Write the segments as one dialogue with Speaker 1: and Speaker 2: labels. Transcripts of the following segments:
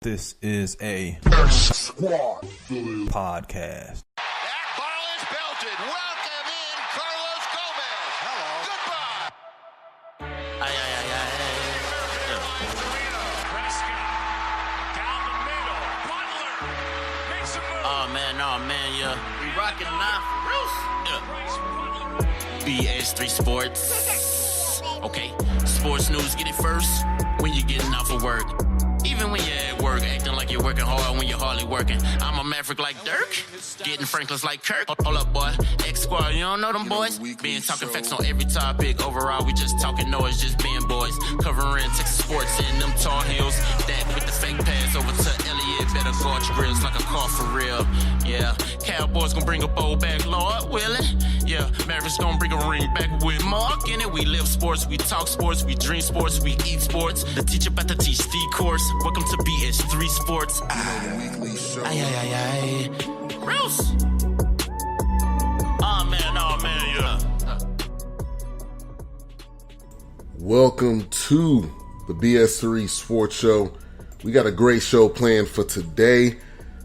Speaker 1: This is a podcast.
Speaker 2: That ball is belted. Welcome in Carlos Gomez. Hello. Goodbye.
Speaker 3: Ay. Oh man, yeah. We rockin' now for real. Yeah. BS3 Sports. Okay, sports news, get it first when you're getting off of work. Even when you're at work, acting like you're working hard when you're hardly working. I'm a maverick like Dirk, getting Franklins like Kirk. Hold up, boy. X-Squad, you don't know them boys? Being talking facts on every topic. Overall, we just talking noise, just being boys. Covering Texas sports in them tall hills. That with the fake pass over to Elliott. Better guard your grills like a car for real. Yeah, Cowboys gonna bring a bowl back, Lord, will it? Yeah, Mavericks gonna bring a ring back with Mark in it. We live sports, we talk sports, we dream sports, we eat sports. The teacher about to teach the course. Welcome to BS3 Sports.
Speaker 2: The weekly show.
Speaker 3: Ay. Gross. Oh man, yeah.
Speaker 4: Welcome to the BS3 Sports Show. We got a great show planned for today.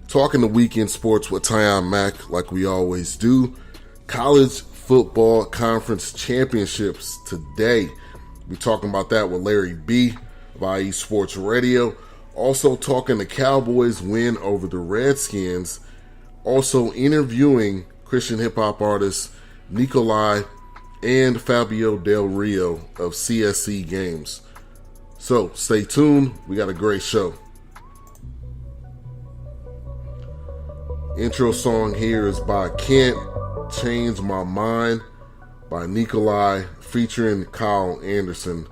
Speaker 4: Talking the weekend sports with Tyjun Mack like we always do. College Football Conference Championships today. We're talking about that with Larry B of IE Sports Radio. Also talking the Cowboys win over the Redskins. Also interviewing Christian hip-hop artists Nikoleye and Fabio Del Rio of CSC Games. So stay tuned. We got a great show. Intro song here is by Can't Change My Mind by Nikoleye featuring Kyle Anderson.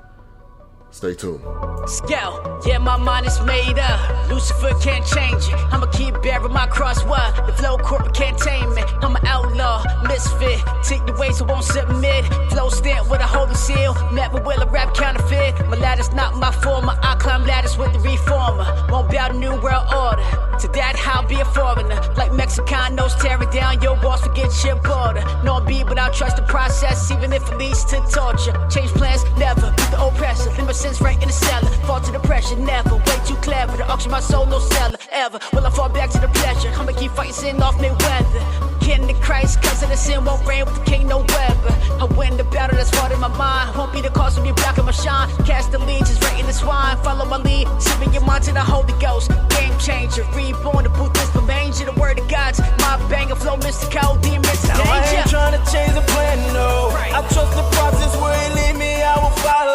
Speaker 4: Stay tuned.
Speaker 5: Scout, yeah, my mind is made up. Lucifer can't change it. I'ma keep bearing my cross wide. The flow corporate can't tame me. I'm an outlaw, misfit. Take the ways I won't submit. Flow stamp with a holy seal. Never will a rap counterfeit. My ladder's not my former. I climb ladders with the reformer. Won't bow to new world order. To that, I'll be a foreigner. Like Mexicanos tearing down your walls to get your border. No beat, but I'll trust the process, even if it leads to torture. Change plans, never. Beat the oppressor. Limit sense right in the cellar. Fall to the pressure, never. Way too clever to auction my soul, no seller. Ever. Will I fall back to the pleasure? I'ma keep fighting sin off Mayweather. King of Christ, cause of the sin won't reign with the king, no weather. I win the battle that's fought in my mind. Won't be the cause of me blocking my shine. Cast the legions right in the swine. Follow my lead, sipping your mind to the Holy Ghost. Game changer, reborn, the boot this manger, the word of God's my banger flow, mystical, demons in danger.
Speaker 6: I ain't trying to change the plan, no. Right. I trust the process, where it lead me, I will follow.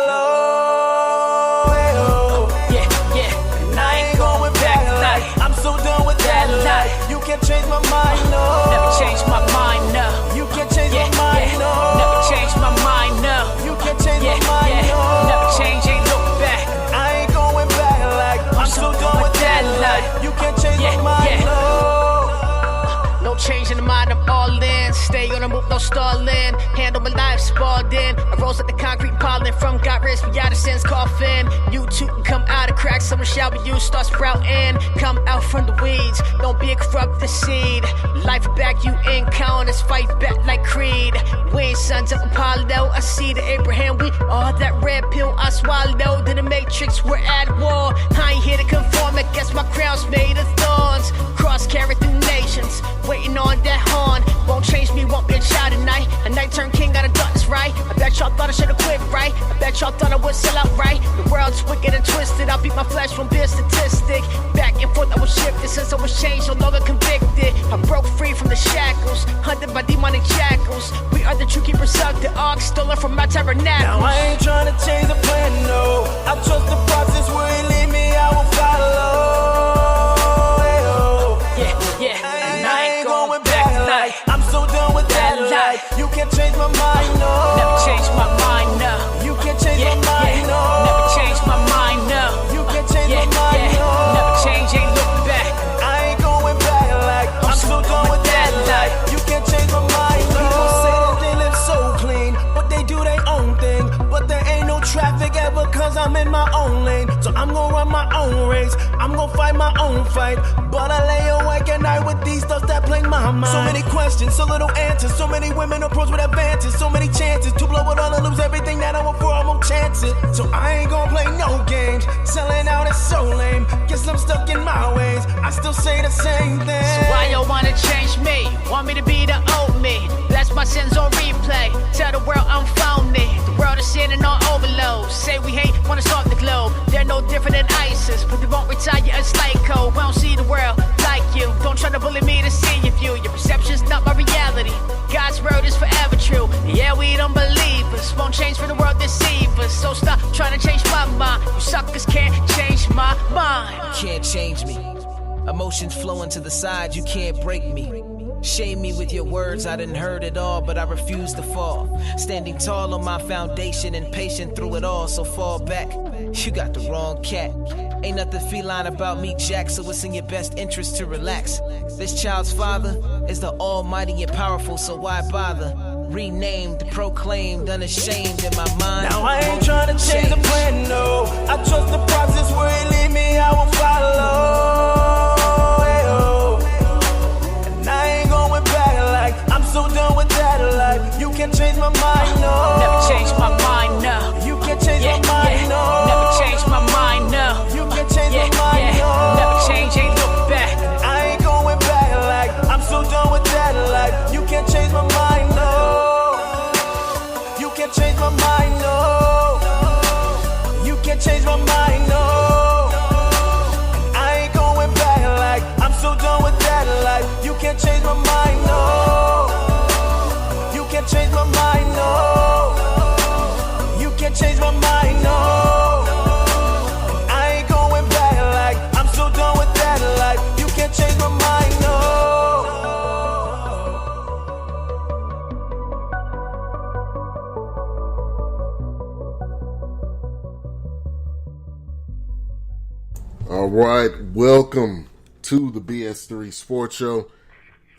Speaker 6: And I ain't going back, like, I'm so done with that life. You can't change my mind, no.
Speaker 5: Never change my mind, no.
Speaker 6: You can't change my mind, no.
Speaker 5: Never change my mind, no.
Speaker 6: You can't change my mind, no.
Speaker 5: Never change, ain't look back.
Speaker 6: I ain't going back, like, I'm so done with that life. You can't change my mind, no.
Speaker 5: No change in the mind, I'm all in. Stay on the move, no stalling. Handle my life, spalled in. I rose at the concrete pollen. From got rich, we out of sense, coffin. You too can come out of cracks. Summer shower, you start sprouting. Come out from the weeds. Don't be a corrupt the seed. Life back, you in counters. Fight back like Creed. We ain't sons of Apollo. I see the Abraham. We all that red pill I swallowed. In the matrix, we're at war. I ain't here to conform. I guess my crown's made of thorns. Cross carry through nations. Waiting on that horn. Won't change me, won't be a child tonight. A night turned king, gotta done this right. I bet y'all thought I should've quit, right? I bet y'all thought I would sell out, right? The world's wicked and twisted. I beat my flesh from being statistic. Back and forth, I was shifted. Since I was changed, no longer convicted. I broke free from the shackles, hunted by demonic jackals. We are the true keepers of the ark, stolen from my tabernacle.
Speaker 6: Now I ain't trying to change the plan, no. I trust the process, where it lead me, I will follow.
Speaker 5: And I ain't going back, like,
Speaker 6: I'm so done with that life. You can't change my mind, no.
Speaker 5: Never change my mind, no.
Speaker 6: You can't change my mind, no.
Speaker 5: Never change my mind, no.
Speaker 6: You can't change my mind, no.
Speaker 5: Never change, ain't look back.
Speaker 6: I ain't going back, like, I'm so done with that life. You can't change my mind, no. People say that they live so clean, but they do their own thing. But there ain't no traffic ever, cause I'm in my own lane. So I'm gonna run my own race, I'm gonna fight my own fight. But I lay awake at night with these thoughts that plague my mind. So many questions, so little answers. So many women approach with advances. So many chances to blow it all and lose everything that I want for, I won't chance it. So I ain't gonna play no games. Selling out is so lame. Guess I'm stuck in my ways. I still say the same thing.
Speaker 5: So why y'all wanna change me? Want me to be the old me? Bless my sins on replay. Tell the world I'm phony. The world is sitting on overload. Say we hate, wanna start the globe. They're no different than ISIS, but they won't retire as psycho. We don't see the world like you. Don't try to bully me to see your view. Your perception's not my reality. God's word is forever true. Yeah, we don't believe us. Won't change for the world, deceive us. So stop trying to change my mind. You suckers can't change my mind.
Speaker 7: Can't change me. Emotions flowing to the side, you can't break me. Shame me with your words, I done heard it all, but I refuse to fall. Standing tall on my foundation and patient through it all, so fall back. You got the wrong cat. Ain't nothing feline about me, Jack, so it's in your best interest to relax. This child's father is the almighty and powerful, so why bother? Renamed, proclaimed, unashamed in my mind.
Speaker 6: Now I ain't trying to change the plan, no. I trust the process, where it lead me, I will follow. And I ain't going back, like I'm so done with that life. You can't change my mind, no.
Speaker 5: Never change my mind, no.
Speaker 6: You can't change my mind, no.
Speaker 5: Never change my mind, no.
Speaker 6: You can't change my mind, no.
Speaker 5: Never change, ain't look back.
Speaker 6: I ain't going back, like I'm so done with that life. You can't change my mind, no. You can't change my mind, no. You can't change my mind, no. I ain't going back, like I'm so done with that life. You can't change my mind, no. You can't change my mind, no. You can't change my mind, no. I ain't going back, like I'm so done with that life. You can't change my mind, no.
Speaker 4: All right, welcome to the BS3 Sports Show.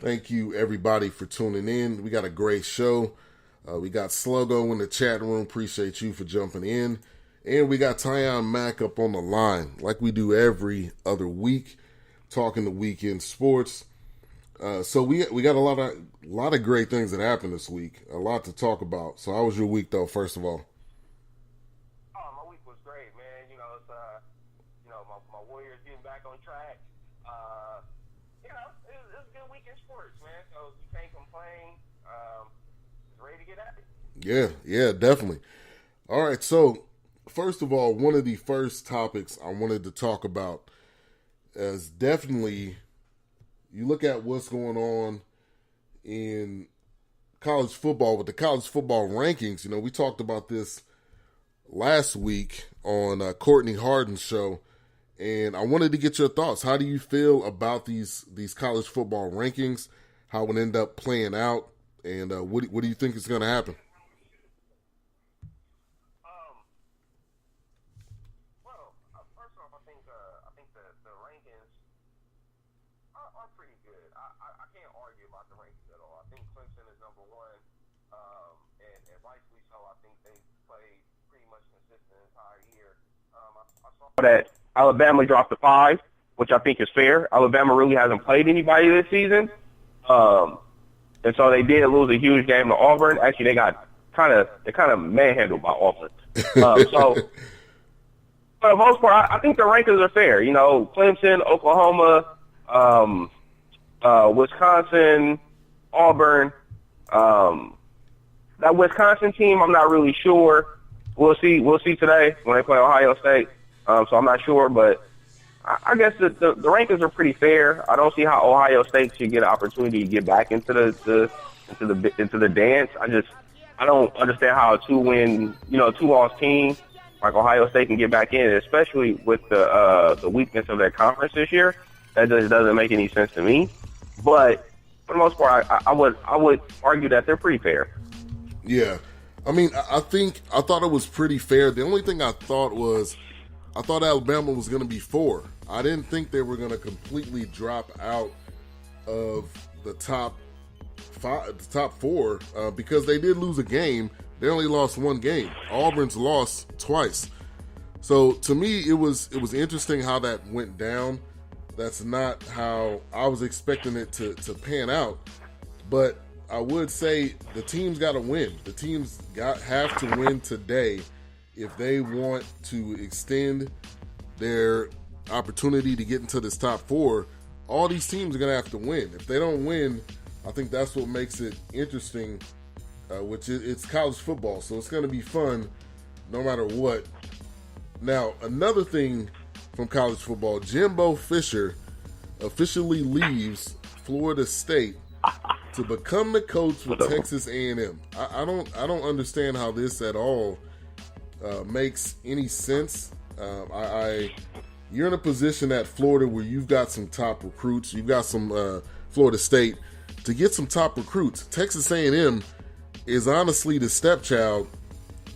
Speaker 4: Thank you, everybody, for tuning in. We got a great show. We got Sluggo in the chat room. Appreciate you for jumping in. And we got Tyjun Mack up on the line, like we do every other week, talking the weekend sports. So we got a lot of great things that happened this week. A lot to talk about. So how was your week, though? First of all.
Speaker 8: My week was great, man. You know, it's my Warriors getting back on track. It was a good week in sports, man. So you can't complain. Just ready to get at it.
Speaker 4: Yeah, definitely. All right, so first of all, one of the first topics I wanted to talk about is definitely you look at what's going on in college football with the college football rankings. You know, we talked about this last week on Courtney Harden's show, and I wanted to get your thoughts. How do you feel about these college football rankings? How it would end up playing out, and what do you think is going to happen?
Speaker 8: Well, first off, I think the rankings are pretty good. I can't argue about the rankings at all. I think Clemson is number one, and rightfully so. I think they played pretty much consistent the entire year. I saw that Alabama dropped to 5, which I think is fair. Alabama really hasn't played anybody this season. And so they did lose a huge game to Auburn. Actually, they got kind of manhandled by Auburn. So for the most part, I think the rankings are fair. You know, Clemson, Oklahoma, Wisconsin, Auburn. That Wisconsin team, I'm not really sure. We'll see today when they play Ohio State. So I'm not sure, but I guess the rankings are pretty fair. I don't see how Ohio State should get an opportunity to get back into the dance. I don't understand how a two-loss team like Ohio State can get back in, especially with the weakness of their conference this year. That just doesn't make any sense to me. But for the most part, I would argue that they're pretty fair.
Speaker 4: Yeah, I mean, I thought it was pretty fair. The only thing I thought Alabama was going to be 4. I didn't think they were going to completely drop out of the top 4, because they did lose a game. They only lost one game. Auburn's lost twice. So to me, it was interesting how that went down. That's not how I was expecting it to pan out. But I would say the team's got to win. The teams have to win today if they want to extend their opportunity to get into this top 4, all these teams are going to have to win. If they don't win, I think that's what makes it interesting, which it's college football, so it's going to be fun no matter what. Now, another thing from college football, Jimbo Fisher officially leaves Florida State to become the coach for Texas A&M. I don't understand how this at all makes any sense. You're in a position at Florida where you've got some top recruits. You've got some Florida State to get some top recruits. Texas A&M is honestly the stepchild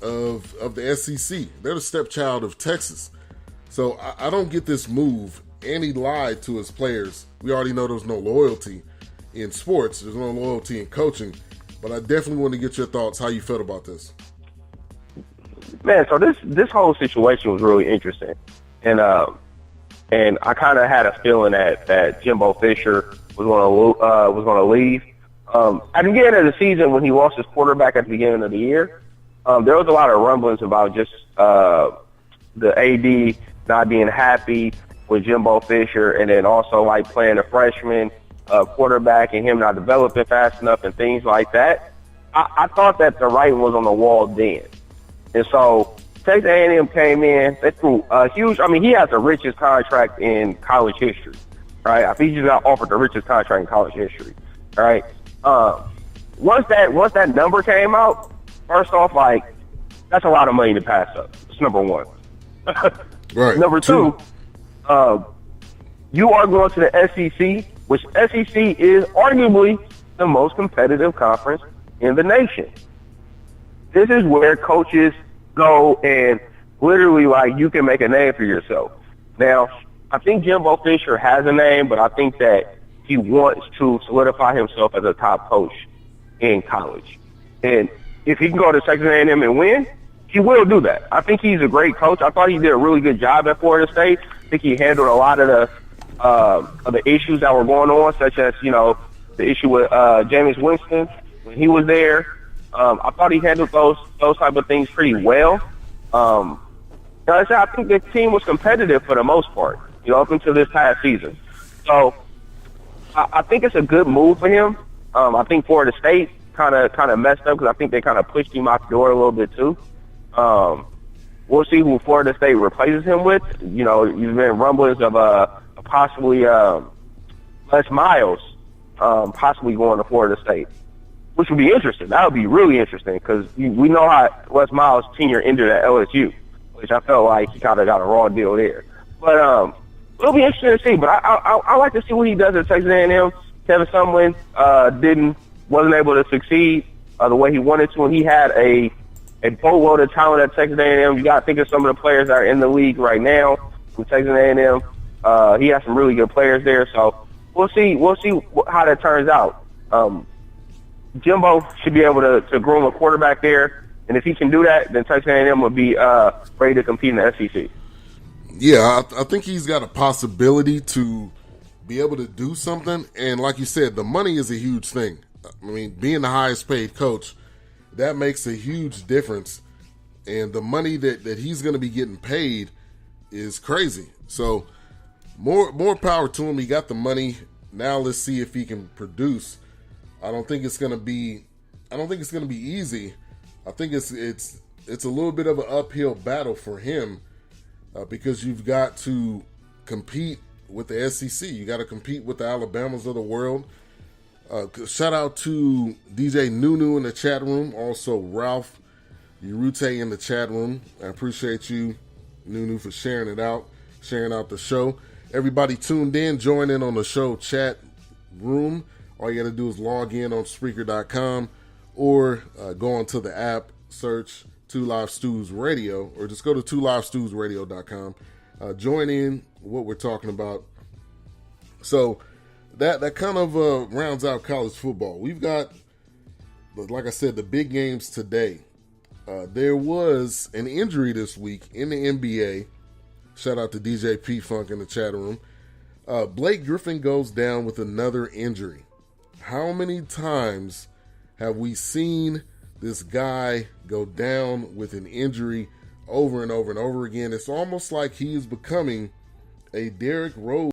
Speaker 4: of the SEC. They're the stepchild of Texas. So I don't get this move. And he lied to his players. We already know there's no loyalty in sports. There's no loyalty in coaching. But I definitely want to get your thoughts, how you felt about this.
Speaker 9: Man, so this whole situation was really interesting. And I kind of had a feeling that Jimbo Fisher was going to leave. At the beginning of the season, when he lost his quarterback at the beginning of the year, there was a lot of rumblings about just the AD not being happy with Jimbo Fisher, and then also like playing a freshman quarterback and him not developing fast enough and things like that. I thought that the writing was on the wall then. And so Texas A&M came in, they threw a huge, I mean, he has the richest contract in college history, right? I think he just got offered the richest contract in college history, right? Once that number came out, first off, like, that's a lot of money to pass up. That's number one.
Speaker 4: Right.
Speaker 9: Number two, you are going to the SEC, which SEC is arguably the most competitive conference in the nation. This is where coaches go and literally, like, you can make a name for yourself. Now, I think Jimbo Fisher has a name, but I think that he wants to solidify himself as a top coach in college. And if he can go to Texas A&M and win, he will do that. I think he's a great coach. I thought he did a really good job at Florida State. I think he handled a lot of the issues that were going on, such as, you know, the issue with Jameis Winston when he was there. I thought he handled those type of things pretty well. I think the team was competitive for the most part, you know, up until this past season. So I think it's a good move for him. I think Florida State kind of messed up because I think they kind of pushed him out the door a little bit too. We'll see who Florida State replaces him with. You know, you've been rumblings of possibly Les Miles possibly going to Florida State, which would be interesting. That would be really interesting because we know how Les Miles' tenure ended at LSU, which I felt like he kind of got a raw deal there. But it'll be interesting to see. But I like to see what he does at Texas A&M. Kevin Sumlin wasn't able to succeed the way he wanted to, and he had a boatload of talent at Texas A&M. You got to think of some of the players that are in the league right now from Texas A&M. He has some really good players there, so we'll see how that turns out. Jimbo should be able to groom a quarterback there, and if he can do that, then Texas A&M will be ready to compete in the SEC.
Speaker 4: Yeah, I think he's got a possibility to be able to do something, and like you said, the money is a huge thing. I mean, being the highest paid coach, that makes a huge difference, and the money that he's going to be getting paid is crazy. So more power to him. He got the money. Now let's see if he can produce. I don't think it's going to be easy. I think it's a little bit of an uphill battle for him because you've got to compete with the SEC. You got to compete with the Alabamas of the world. Shout out to DJ Nunu in the chat room. Also Ralph Urute in the chat room. I appreciate you, Nunu, for sharing out the show. Everybody tuned in, join in on the show chat room. All you got to do is log in on Spreaker.com or go onto the app, search 2 Live Stews Radio, or just go to 2livestewsradio.com. Join in what we're talking about. So that kind of rounds out college football. We've got, like I said, the big games today. There was an injury this week in the NBA. Shout out to DJ P Funk in the chat room. Blake Griffin goes down with another injury. How many times have we seen this guy go down with an injury over and over and over again? It's almost like he is becoming a Derrick Rose